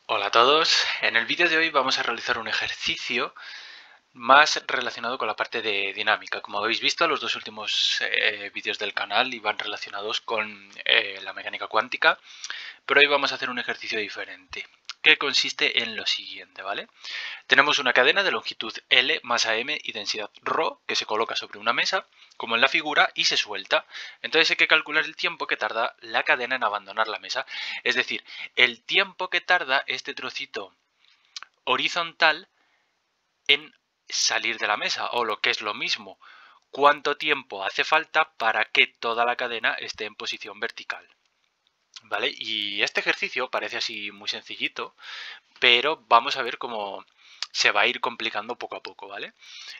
Hola a todos, en el vídeo de hoy vamos a realizar un ejercicio más relacionado con la parte de dinámica. Como habéis visto, los dos últimos vídeos del canal iban relacionados con la mecánica cuántica, pero hoy vamos a hacer un ejercicio diferente, que consiste en lo siguiente, ¿vale? Tenemos una cadena de longitud L, masa m y densidad ρ que se coloca sobre una mesa, como en la figura, y se suelta. Entonces hay que calcular el tiempo que tarda la cadena en abandonar la mesa. Es decir, el tiempo que tarda este trocito horizontal en salir de la mesa, o lo que es lo mismo, cuánto tiempo hace falta para que toda la cadena esté en posición vertical. ¿Vale? Y este ejercicio parece así muy sencillito, pero vamos a ver cómo se va a ir complicando poco a poco, ¿vale?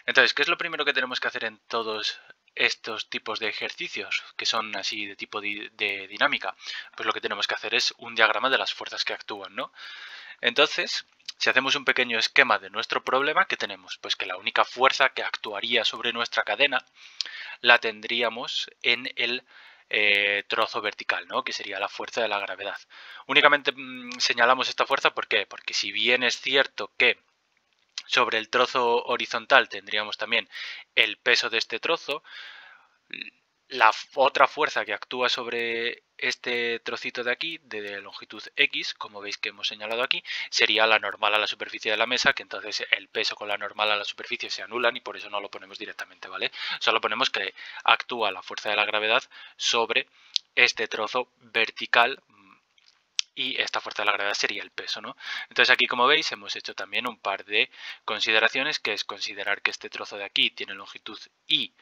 Entonces, ¿qué es lo primero que tenemos que hacer en todos estos tipos de ejercicios que son así de tipo de dinámica? Pues lo que tenemos que hacer es un diagrama de las fuerzas que actúan, ¿no? Entonces, si hacemos un pequeño esquema de nuestro problema, ¿qué tenemos? Pues que la única fuerza que actuaría sobre nuestra cadena la tendríamos en el trozo vertical, ¿no? Que sería la fuerza de la gravedad. Únicamente señalamos esta fuerza, ¿por qué? Porque si bien es cierto que sobre el trozo horizontal tendríamos también el peso de este trozo, la otra fuerza que actúa sobre este trocito de aquí, de longitud X, como veis que hemos señalado aquí, sería la normal a la superficie de la mesa, que entonces el peso con la normal a la superficie se anulan y por eso no lo ponemos directamente, ¿vale? Solo ponemos que actúa la fuerza de la gravedad sobre este trozo vertical y esta fuerza de la gravedad sería el peso, ¿no? Entonces aquí, como veis, hemos hecho también un par de consideraciones, que es considerar que este trozo de aquí tiene longitud y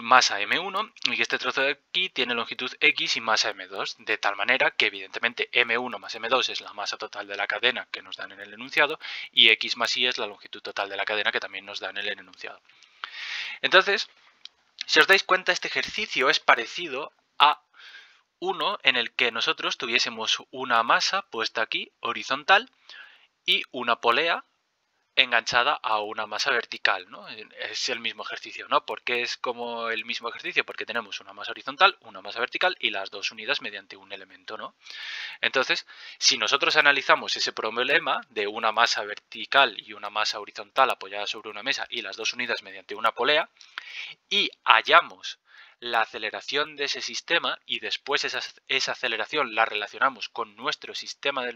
masa m1 y que este trozo de aquí tiene longitud x y masa m2, de tal manera que evidentemente m1 más m2 es la masa total de la cadena que nos dan en el enunciado y x más y es la longitud total de la cadena que también nos dan en el enunciado. Entonces, si os dais cuenta, este ejercicio es parecido a uno en el que nosotros tuviésemos una masa puesta aquí horizontal y una polea enganchada a una masa vertical, ¿no? Es el mismo ejercicio, ¿no? ¿Por qué es como el mismo ejercicio? Porque tenemos una masa horizontal, una masa vertical y las dos unidas mediante un elemento, ¿no? Entonces, si nosotros analizamos ese problema de una masa vertical y una masa horizontal apoyada sobre una mesa y las dos unidas mediante una polea, y hallamos la aceleración de ese sistema y después esa aceleración la relacionamos con nuestro sistema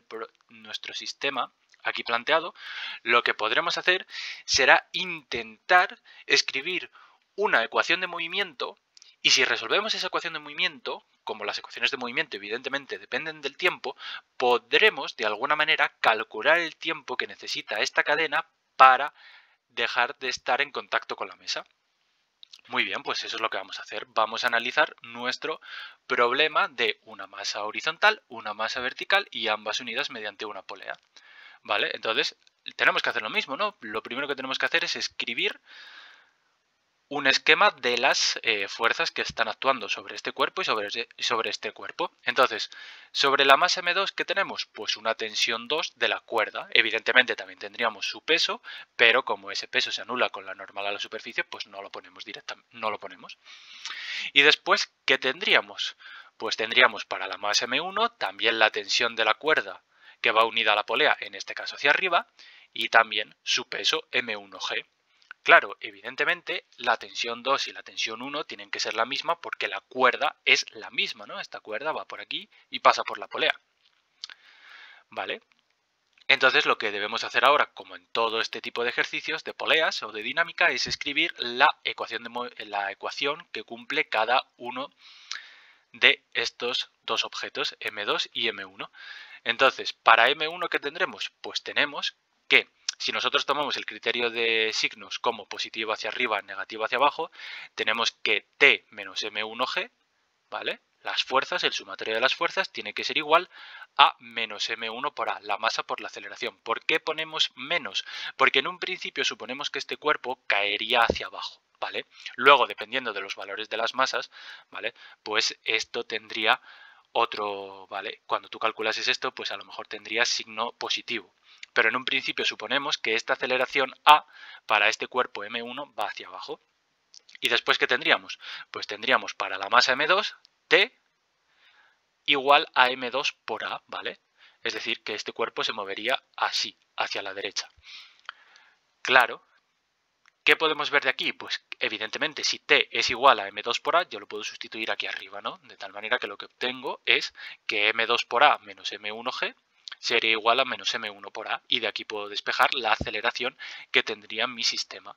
aquí planteado, lo que podremos hacer será intentar escribir una ecuación de movimiento y si resolvemos esa ecuación de movimiento, como las ecuaciones de movimiento evidentemente dependen del tiempo, podremos de alguna manera calcular el tiempo que necesita esta cadena para dejar de estar en contacto con la mesa. Muy bien, pues eso es lo que vamos a hacer. Vamos a analizar nuestro problema de una masa horizontal, una masa vertical y ambas unidas mediante una polea. ¿Vale? Entonces, tenemos que hacer lo mismo, ¿no? Lo primero que tenemos que hacer es escribir un esquema de las fuerzas que están actuando sobre este cuerpo y sobre este cuerpo. Entonces, sobre la masa M2, ¿qué tenemos? Pues una tensión 2 de la cuerda. Evidentemente también tendríamos su peso, pero como ese peso se anula con la normal a la superficie, pues no lo ponemos directamente, no lo ponemos. Y después, ¿qué tendríamos? Pues tendríamos para la masa M1 también la tensión de la cuerda que va unida a la polea, en este caso hacia arriba, y también su peso M1G. Claro, evidentemente la tensión 2 y la tensión 1 tienen que ser la misma porque la cuerda es la misma, ¿no? Esta cuerda va por aquí y pasa por la polea. ¿Vale? Entonces lo que debemos hacer ahora, como en todo este tipo de ejercicios de poleas o de dinámica, es escribir la ecuación que cumple cada uno de estos dos objetos, M2 y M1. Entonces, para M1, ¿qué tendremos? Pues tenemos que, si nosotros tomamos el criterio de signos como positivo hacia arriba, negativo hacia abajo, tenemos que T menos M1G, ¿vale? Las fuerzas, el sumatorio de las fuerzas, tiene que ser igual a menos M1 por A, la masa por la aceleración. ¿Por qué ponemos menos? Porque en un principio suponemos que este cuerpo caería hacia abajo, ¿vale? Luego, dependiendo de los valores de las masas, ¿vale? Pues esto tendría otro, ¿vale? Cuando tú calculases esto, pues a lo mejor tendrías signo positivo. Pero en un principio suponemos que esta aceleración A para este cuerpo M1 va hacia abajo. ¿Y después qué tendríamos? Pues tendríamos para la masa M2 T igual a M2 por A, ¿vale? Es decir, que este cuerpo se movería así, hacia la derecha. Claro, ¿qué podemos ver de aquí? Pues evidentemente si t es igual a m2 por a, yo lo puedo sustituir aquí arriba, ¿no? De tal manera que lo que obtengo es que m2 por a menos m1g sería igual a menos m1 por a, y de aquí puedo despejar la aceleración que tendría mi sistema,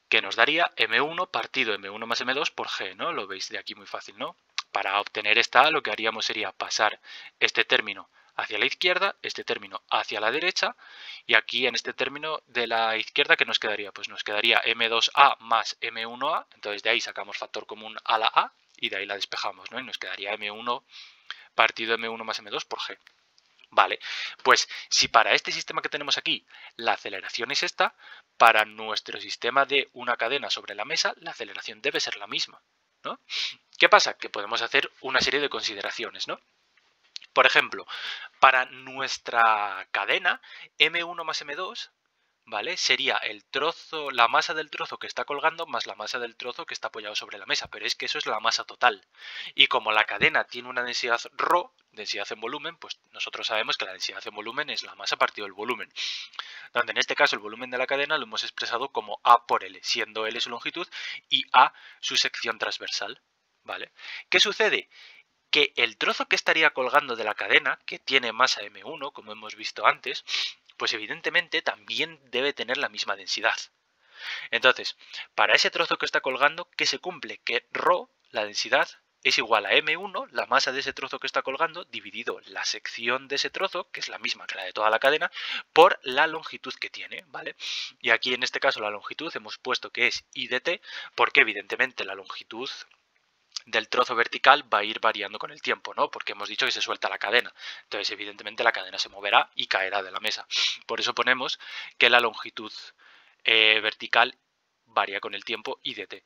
que nos daría m1 partido m1 más m2 por g, ¿no? Lo veis de aquí muy fácil, ¿no? Para obtener esta, lo que haríamos sería pasar este término hacia la izquierda, este término hacia la derecha, y aquí en este término de la izquierda, ¿qué nos quedaría? Pues nos quedaría m2a más m1a, entonces de ahí sacamos factor común a la a, y de ahí la despejamos, ¿no? Y nos quedaría m1 partido m1 más m2 por g. Vale, pues si para este sistema que tenemos aquí la aceleración es esta, para nuestro sistema de una cadena sobre la mesa la aceleración debe ser la misma, ¿no? ¿Qué pasa? Que podemos hacer una serie de consideraciones, ¿no? Por ejemplo, para nuestra cadena M1 más M2, ¿vale? Sería el trozo, la masa del trozo que está colgando más la masa del trozo que está apoyado sobre la mesa, pero es que eso es la masa total. Y como la cadena tiene una densidad ρ, densidad en volumen, pues nosotros sabemos que la densidad en volumen es la masa partido el volumen. Donde en este caso el volumen de la cadena lo hemos expresado como A por L, siendo L su longitud y A su sección transversal, ¿vale? ¿Qué sucede? Que el trozo que estaría colgando de la cadena, que tiene masa M1, como hemos visto antes, pues evidentemente también debe tener la misma densidad. Entonces, para ese trozo que está colgando, ¿qué se cumple? Que ρ, la densidad, es igual a M1, la masa de ese trozo que está colgando, dividido la sección de ese trozo, que es la misma que la de toda la cadena, por la longitud que tiene, ¿vale? Y aquí en este caso la longitud hemos puesto que es I de t, porque evidentemente la longitud del trozo vertical va a ir variando con el tiempo, ¿no? Porque hemos dicho que se suelta la cadena. Entonces, evidentemente, la cadena se moverá y caerá de la mesa. Por eso ponemos que la longitud vertical varía con el tiempo I de t.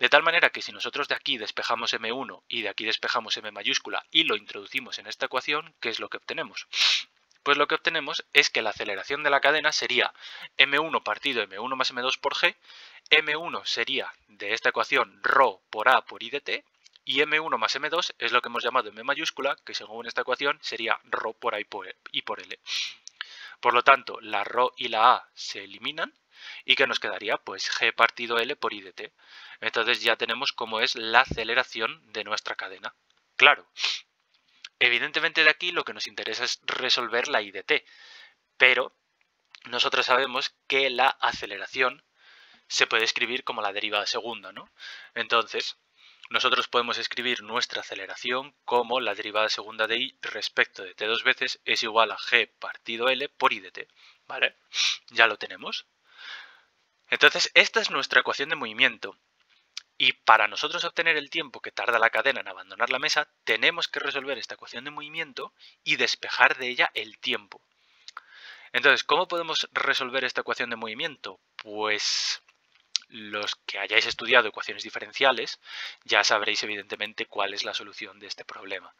De tal manera que si nosotros de aquí despejamos M1 y de aquí despejamos M mayúscula y lo introducimos en esta ecuación, ¿qué es lo que obtenemos? Pues lo que obtenemos es que la aceleración de la cadena sería M1 partido M1 más M2 por G, M1 sería de esta ecuación ρ por A por I de t, y M1 más M2 es lo que hemos llamado M mayúscula, que según esta ecuación sería ρ por A y por L. Por lo tanto, la ρ y la A se eliminan, y que nos quedaría pues G partido L por I de t. Entonces ya tenemos cómo es la aceleración de nuestra cadena. Claro, evidentemente de aquí lo que nos interesa es resolver la I de t, pero nosotros sabemos que la aceleración se puede escribir como la derivada segunda, ¿no? Entonces, nosotros podemos escribir nuestra aceleración como la derivada segunda de I respecto de t dos veces es igual a G partido L por I de t, ¿vale? Ya lo tenemos. Entonces, esta es nuestra ecuación de movimiento. Y para nosotros obtener el tiempo que tarda la cadena en abandonar la mesa, tenemos que resolver esta ecuación de movimiento y despejar de ella el tiempo. Entonces, ¿cómo podemos resolver esta ecuación de movimiento? Pues los que hayáis estudiado ecuaciones diferenciales ya sabréis evidentemente cuál es la solución de este problema.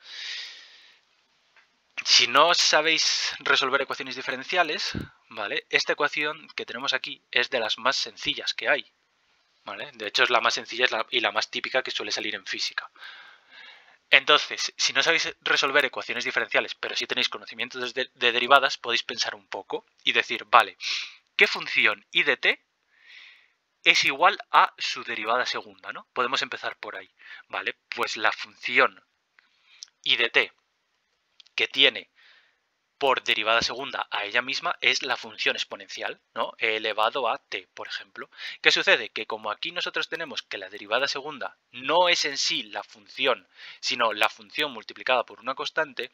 Si no sabéis resolver ecuaciones diferenciales, ¿vale? Esta ecuación que tenemos aquí es de las más sencillas que hay, ¿vale? De hecho es la más sencilla y la más típica que suele salir en física. Entonces, si no sabéis resolver ecuaciones diferenciales, pero sí tenéis conocimientos de derivadas, podéis pensar un poco y decir, vale, ¿qué función I de t es igual a su derivada segunda, ¿no? Podemos empezar por ahí, ¿vale? Pues la función I de t que tiene por derivada segunda a ella misma es la función exponencial, ¿no? E elevado a t, por ejemplo. ¿Qué sucede? Que como aquí nosotros tenemos que la derivada segunda no es en sí la función, sino la función multiplicada por una constante,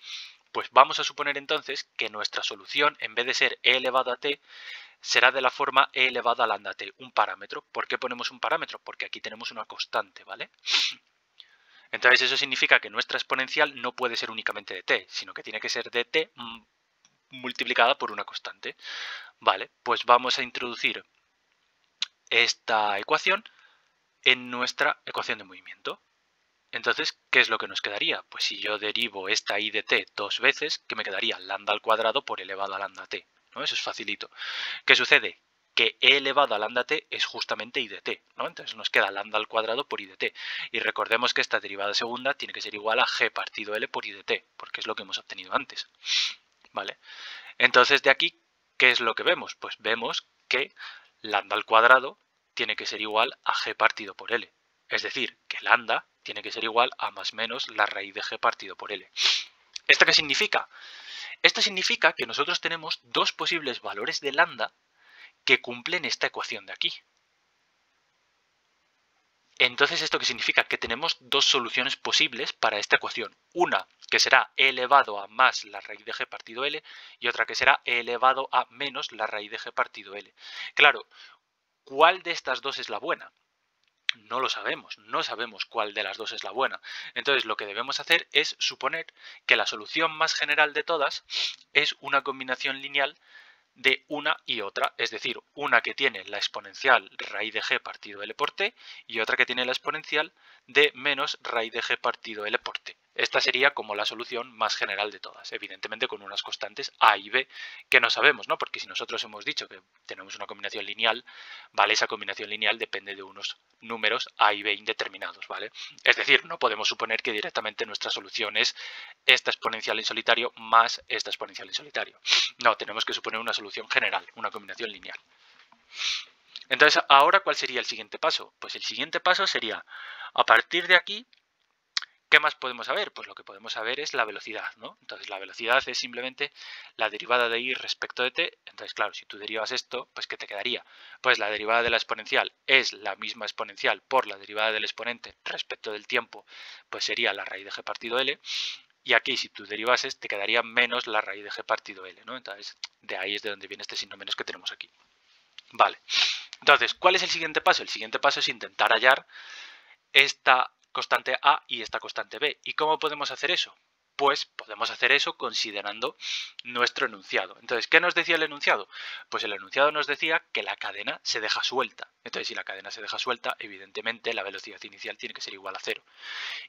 pues vamos a suponer entonces que nuestra solución, en vez de ser e elevado a t, será de la forma e elevado a lambda t, un parámetro. ¿Por qué ponemos un parámetro? Porque aquí tenemos una constante, ¿vale? Entonces eso significa que nuestra exponencial no puede ser únicamente de t, sino que tiene que ser de t multiplicada por una constante. Vale, pues vamos a introducir esta ecuación en nuestra ecuación de movimiento. Entonces, ¿qué es lo que nos quedaría? Pues si yo derivo esta I de t dos veces, ¿qué me quedaría? Lambda al cuadrado por elevado a lambda t, ¿no? Eso es facilito. ¿Qué sucede? que e elevado a lambda t es justamente i de t, ¿no? Entonces nos queda lambda al cuadrado por i de t. Y recordemos que esta derivada segunda tiene que ser igual a g partido L por i de t, porque es lo que hemos obtenido antes, ¿vale? Entonces de aquí, ¿qué es lo que vemos? Pues vemos que lambda al cuadrado tiene que ser igual a g partido por L. Es decir, que lambda tiene que ser igual a más menos la raíz de g partido por L. ¿Esto qué significa? Esto significa que nosotros tenemos dos posibles valores de lambda que cumplen esta ecuación de aquí. Entonces, ¿esto qué significa? Que tenemos dos soluciones posibles para esta ecuación. Una que será e elevado a más la raíz de g partido L y otra que será e elevado a menos la raíz de g partido L. Claro, ¿cuál de estas dos es la buena? No lo sabemos, no sabemos cuál de las dos es la buena. Entonces, lo que debemos hacer es suponer que la solución más general de todas es una combinación lineal de una y otra, es decir, una que tiene la exponencial raíz de g partido L por t y otra que tiene la exponencial de menos raíz de g partido L por t. Esta sería como la solución más general de todas, evidentemente con unas constantes a y b que no sabemos, ¿no? Porque si nosotros hemos dicho que tenemos una combinación lineal, ¿vale? Esa combinación lineal depende de unos números a y b indeterminados, ¿vale? Es decir, no podemos suponer que directamente nuestra solución es esta exponencial en solitario más esta exponencial en solitario. No, tenemos que suponer una solución general, una combinación lineal. Entonces, ahora, ¿cuál sería el siguiente paso? Pues el siguiente paso sería, a partir de aquí, ¿qué más podemos saber? Pues lo que podemos saber es la velocidad, ¿no? Entonces, la velocidad es simplemente la derivada de i respecto de t. Entonces, claro, si tú derivas esto, pues ¿qué te quedaría? Pues la derivada de la exponencial es la misma exponencial por la derivada del exponente respecto del tiempo, pues sería la raíz de g partido L. Y aquí, si tú derivases, te quedaría menos la raíz de g partido L, ¿no? Entonces, de ahí es de donde viene este signo menos que tenemos aquí. Vale. Entonces, ¿cuál es el siguiente paso? El siguiente paso es intentar hallar esta constante A y esta constante B. ¿Y cómo podemos hacer eso? Pues podemos hacer eso considerando nuestro enunciado. Entonces, ¿qué nos decía el enunciado? Pues el enunciado nos decía que la cadena se deja suelta. Entonces, si la cadena se deja suelta, evidentemente la velocidad inicial tiene que ser igual a 0.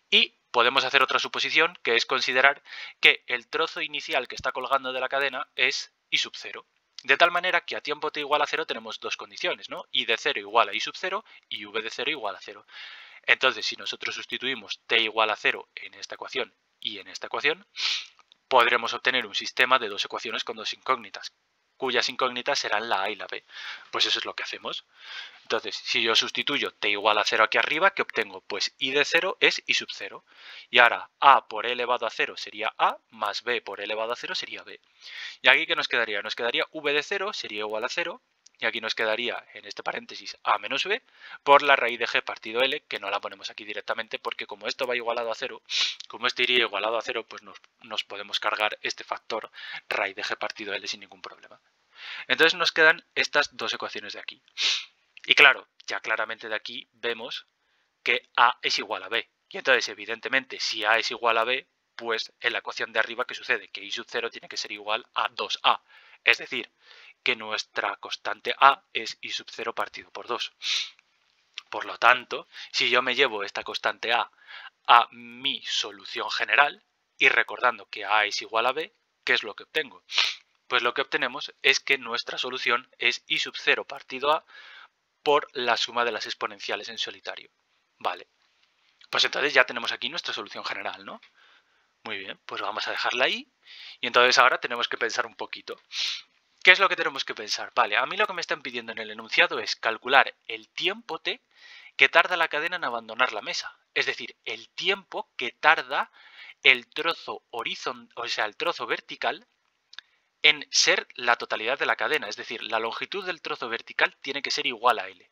Y podemos hacer otra suposición, que es considerar que el trozo inicial que está colgando de la cadena es i sub 0. De tal manera que a tiempo t igual a 0 tenemos dos condiciones, ¿no? I de 0 igual a i sub 0 y v de 0 igual a 0. Entonces, si nosotros sustituimos t igual a 0 en esta ecuación y en esta ecuación, podremos obtener un sistema de dos ecuaciones con dos incógnitas, cuyas incógnitas serán la a y la b. Pues eso es lo que hacemos. Entonces, si yo sustituyo t igual a 0 aquí arriba, ¿qué obtengo? Pues i de 0 es i sub 0. Y ahora a por e elevado a 0 sería a, más b por e elevado a 0 sería b. Y aquí, ¿qué nos quedaría? Nos quedaría v de 0 sería igual a 0. Y aquí nos quedaría, en este paréntesis, a menos b por la raíz de g partido L, que no la ponemos aquí directamente porque como esto va igualado a 0, como esto iría igualado a 0, pues nos podemos cargar este factor raíz de g partido L sin ningún problema. Entonces nos quedan estas dos ecuaciones de aquí. Y claro, ya claramente de aquí vemos que a es igual a b. Y entonces, evidentemente, si a es igual a b, pues en la ecuación de arriba, ¿qué sucede? Que i sub 0 tiene que ser igual a 2a. Es decir, que nuestra constante a es i sub 0 partido por 2. Por lo tanto, si yo me llevo esta constante a mi solución general, y recordando que a es igual a b, ¿qué es lo que obtengo? Pues lo que obtenemos es que nuestra solución es i sub 0 partido a por la suma de las exponenciales en solitario. Vale. Pues entonces ya tenemos aquí nuestra solución general, ¿no? Muy bien, pues vamos a dejarla ahí. Y entonces ahora tenemos que pensar un poquito. ¿Qué es lo que tenemos que pensar? Vale, a mí lo que me están pidiendo en el enunciado es calcular el tiempo t que tarda la cadena en abandonar la mesa. Es decir, el tiempo que tarda el trozo el trozo vertical en ser la totalidad de la cadena. Es decir, la longitud del trozo vertical tiene que ser igual a L.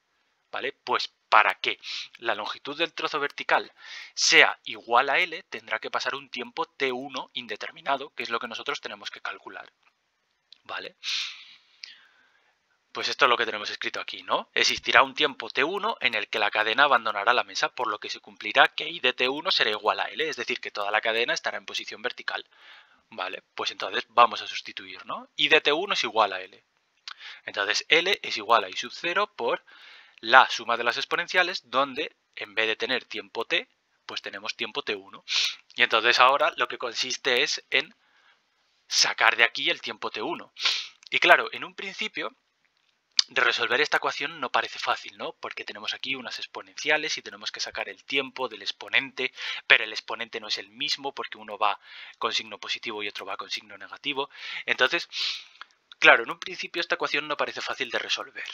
¿Vale? Pues para que la longitud del trozo vertical sea igual a L, tendrá que pasar un tiempo t1 indeterminado, que es lo que nosotros tenemos que calcular. ¿Vale? Pues esto es lo que tenemos escrito aquí, ¿no? Existirá un tiempo t1 en el que la cadena abandonará la mesa, por lo que se cumplirá que i de t1 será igual a L, es decir, que toda la cadena estará en posición vertical. Vale, pues entonces vamos a sustituir, ¿no? I de t1 es igual a L. Entonces L es igual a i sub 0 por la suma de las exponenciales, donde en vez de tener tiempo t, pues tenemos tiempo t1. Y entonces ahora lo que consiste es en sacar de aquí el tiempo t1. Y claro, en un principio de resolver esta ecuación no parece fácil, ¿no? Porque tenemos aquí unas exponenciales y tenemos que sacar el tiempo del exponente, pero el exponente no es el mismo porque uno va con signo positivo y otro va con signo negativo. Entonces, claro, en un principio esta ecuación no parece fácil de resolver.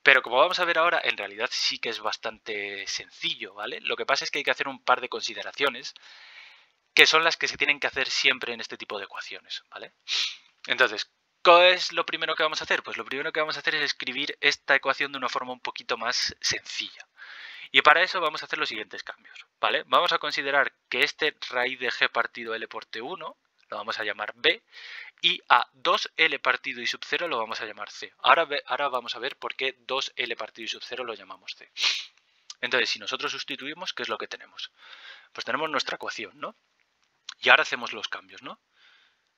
Pero como vamos a ver ahora, en realidad sí que es bastante sencillo, ¿vale? Lo que pasa es que hay que hacer un par de consideraciones que son las que se tienen que hacer siempre en este tipo de ecuaciones, ¿vale? Entonces, ¿qué es lo primero que vamos a hacer? Pues lo primero que vamos a hacer es escribir esta ecuación de una forma un poquito más sencilla. Y para eso vamos a hacer los siguientes cambios, ¿vale? Vamos a considerar que este raíz de g partido L por T1 lo vamos a llamar B y a 2L partido I sub 0 lo vamos a llamar C. Ahora vamos a ver por qué 2L partido I sub 0 lo llamamos C. Entonces, si nosotros sustituimos, ¿qué es lo que tenemos? Pues tenemos nuestra ecuación, ¿no? Y ahora hacemos los cambios, ¿no?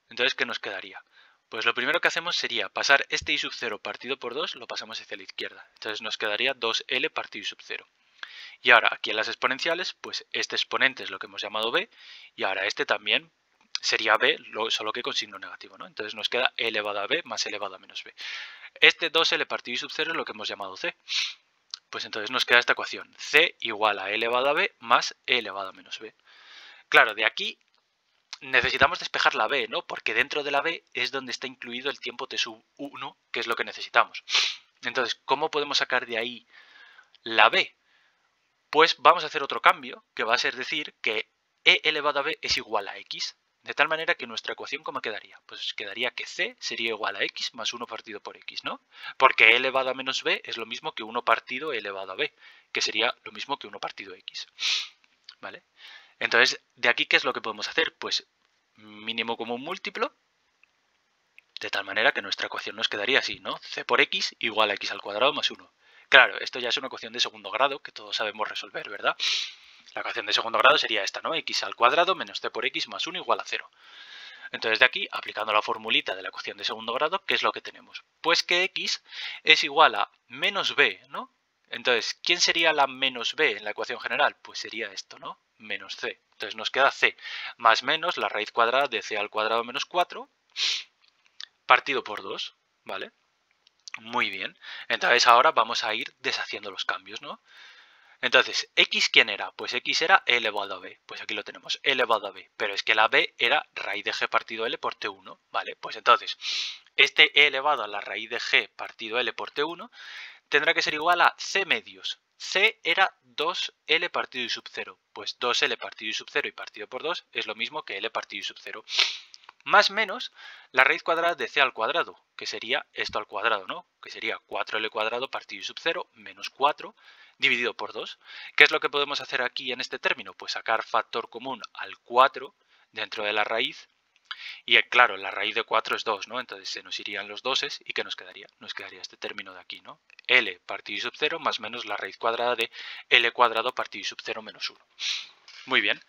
Entonces, ¿qué nos quedaría? Pues lo primero que hacemos sería pasar este I sub 0 partido por 2, lo pasamos hacia la izquierda. Entonces nos quedaría 2L partido I sub 0. Y ahora, aquí en las exponenciales, pues este exponente es lo que hemos llamado B, y ahora este también sería B, solo que con signo negativo, ¿no? Entonces nos queda E elevado a B más E elevado a menos B. Este 2L partido I sub 0 es lo que hemos llamado C. Pues entonces nos queda esta ecuación, C igual a E elevado a B más E elevado a menos B. Claro, de aquí necesitamos despejar la B, ¿no? Porque dentro de la B es donde está incluido el tiempo T sub 1, que es lo que necesitamos. Entonces, ¿cómo podemos sacar de ahí la B? Pues vamos a hacer otro cambio, que va a ser decir que E elevado a B es igual a X. De tal manera que nuestra ecuación, ¿cómo quedaría? Pues quedaría que C sería igual a X más 1 partido por X, ¿no? Porque E elevado a menos B es lo mismo que 1 partido E elevado a B, que sería lo mismo que 1 partido X. ¿Vale? Entonces, de aquí, ¿qué es lo que podemos hacer? Pues mínimo común múltiplo, de tal manera que nuestra ecuación nos quedaría así, ¿no? C por X igual a X al cuadrado más 1. Claro, esto ya es una ecuación de segundo grado que todos sabemos resolver, ¿verdad? La ecuación de segundo grado sería esta, ¿no? X al cuadrado menos C por X más 1 igual a 0. Entonces de aquí, aplicando la formulita de la ecuación de segundo grado, ¿qué es lo que tenemos? Pues que X es igual a menos B, ¿no? Entonces, ¿quién sería la menos B en la ecuación general? Pues sería esto, ¿no? Menos C. Entonces nos queda C más menos la raíz cuadrada de C al cuadrado menos 4 partido por 2, ¿vale? Muy bien. Entonces ahora vamos a ir deshaciendo los cambios, ¿no? Entonces, ¿X quién era? Pues X era E elevado a B. Pues aquí lo tenemos, E elevado a B. Pero es que la B era raíz de G partido L por T1, ¿vale? Pues entonces, este E elevado a la raíz de G partido L por T1 tendrá que ser igual a C medios. C era 2L partido I sub 0. Pues 2L partido I sub 0 y partido por 2 es lo mismo que L partido I sub 0. Más menos la raíz cuadrada de C al cuadrado, que sería esto al cuadrado, ¿no? Que sería 4L cuadrado partido I sub 0 menos 4 dividido por 2. ¿Qué es lo que podemos hacer aquí en este término? Pues sacar factor común al 4 dentro de la raíz. Y claro, la raíz de 4 es 2, ¿no? Entonces se nos irían los doses y ¿qué nos quedaría? Nos quedaría este término de aquí, ¿no? L partido I sub 0 más menos la raíz cuadrada de L cuadrado partido I sub 0 menos 1. Muy bien.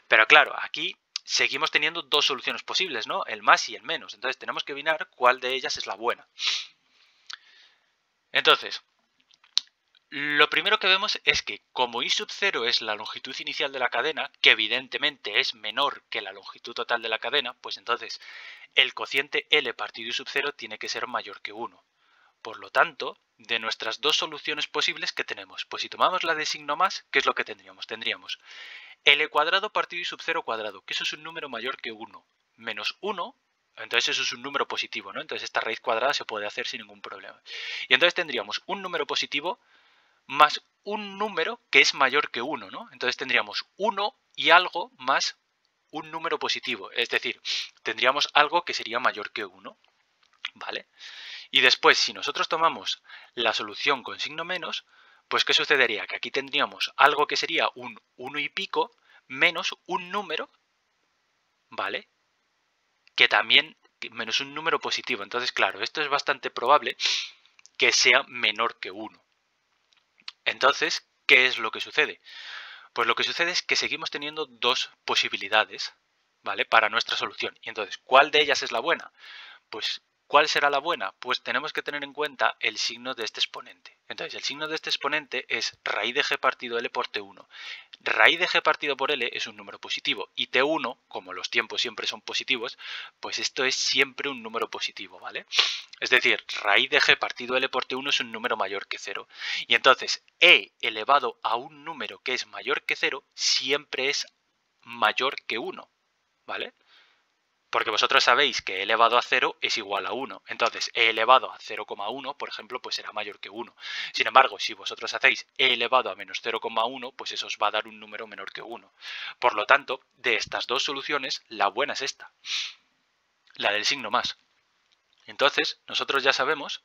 Pero claro, aquí seguimos teniendo dos soluciones posibles, ¿no? El más y el menos. Entonces tenemos que adivinar cuál de ellas es la buena. Entonces, lo primero que vemos es que como I sub 0 es la longitud inicial de la cadena, que evidentemente es menor que la longitud total de la cadena, pues entonces el cociente L partido I sub 0 tiene que ser mayor que 1. Por lo tanto, de nuestras dos soluciones posibles, ¿qué tenemos? Pues si tomamos la de signo más, ¿qué es lo que tendríamos? Tendríamos L cuadrado partido I sub 0 cuadrado, que eso es un número mayor que 1, menos 1, entonces eso es un número positivo, ¿no? Entonces esta raíz cuadrada se puede hacer sin ningún problema. Y entonces tendríamos un número positivo más un número que es mayor que 1, ¿no? Entonces tendríamos 1 y algo más un número positivo, es decir, tendríamos algo que sería mayor que 1, ¿vale? Y después, si nosotros tomamos la solución con signo menos, pues ¿qué sucedería? Que aquí tendríamos algo que sería un 1 y pico menos un número, ¿vale? Que también menos un número positivo. Entonces, claro, esto es bastante probable que sea menor que 1. Entonces, ¿qué es lo que sucede? Pues lo que sucede es que seguimos teniendo dos posibilidades, ¿vale? Para nuestra solución. Y entonces, ¿cuál de ellas es la buena? Pues ¿Cuál será la buena? Pues tenemos que tener en cuenta el signo de este exponente. Entonces, el signo de este exponente es raíz de g partido L por T1. Raíz de g partido por L es un número positivo y T1, como los tiempos siempre son positivos, pues esto es siempre un número positivo, ¿vale? Es decir, raíz de g partido L por T1 es un número mayor que 0. Y entonces, E elevado a un número que es mayor que 0 siempre es mayor que 1, ¿vale? Porque vosotros sabéis que e elevado a 0 es igual a 1. Entonces, e elevado a 0,1, por ejemplo, pues será mayor que 1. Sin embargo, si vosotros hacéis e elevado a menos 0,1, pues eso os va a dar un número menor que 1. Por lo tanto, de estas dos soluciones, la buena es esta, la del signo más. Entonces, nosotros ya sabemos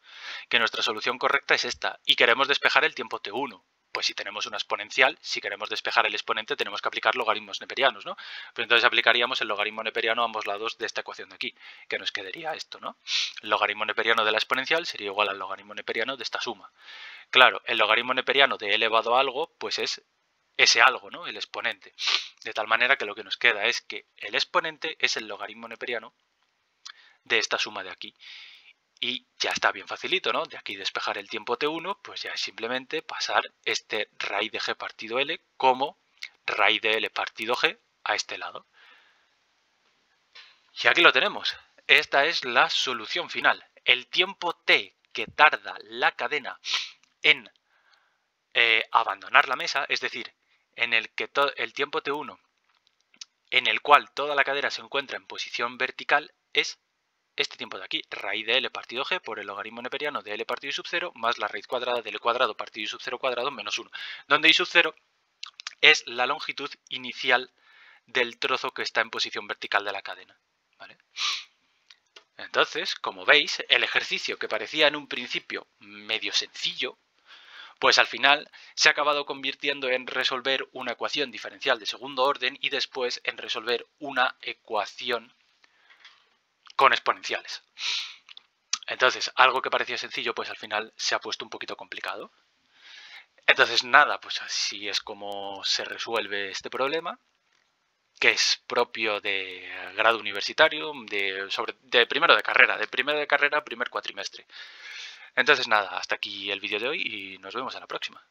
que nuestra solución correcta es esta y queremos despejar el tiempo t1. Pues si tenemos una exponencial, si queremos despejar el exponente, tenemos que aplicar logaritmos neperianos, ¿no? Pero entonces aplicaríamos el logaritmo neperiano a ambos lados de esta ecuación de aquí, que nos quedaría esto, ¿no? El logaritmo neperiano de la exponencial sería igual al logaritmo neperiano de esta suma. Claro, el logaritmo neperiano de e elevado a algo, pues es ese algo, ¿no? El exponente. De tal manera que lo que nos queda es que el exponente es el logaritmo neperiano de esta suma de aquí. Y ya está bien facilito, ¿no? De aquí despejar el tiempo t1, pues ya es simplemente pasar este raíz de g partido L como raíz de L partido g a este lado. Y aquí lo tenemos. Esta es la solución final. El tiempo t que tarda la cadena en abandonar la mesa, es decir, en el que el tiempo t1 en el cual toda la cadena se encuentra en posición vertical es este tiempo de aquí, raíz de L partido G por el logaritmo neperiano de L partido I sub 0 más la raíz cuadrada de L cuadrado partido I sub 0 cuadrado menos 1, donde I sub 0 es la longitud inicial del trozo que está en posición vertical de la cadena, ¿vale? Entonces, como veis, el ejercicio que parecía en un principio medio sencillo, pues al final se ha acabado convirtiendo en resolver una ecuación diferencial de segundo orden y después en resolver una ecuación con exponenciales. Entonces, algo que parecía sencillo, pues al final se ha puesto un poquito complicado. Entonces, nada, pues así es como se resuelve este problema, que es propio de grado universitario, de primero de carrera, primer cuatrimestre. Entonces, nada, hasta aquí el vídeo de hoy y nos vemos en la próxima.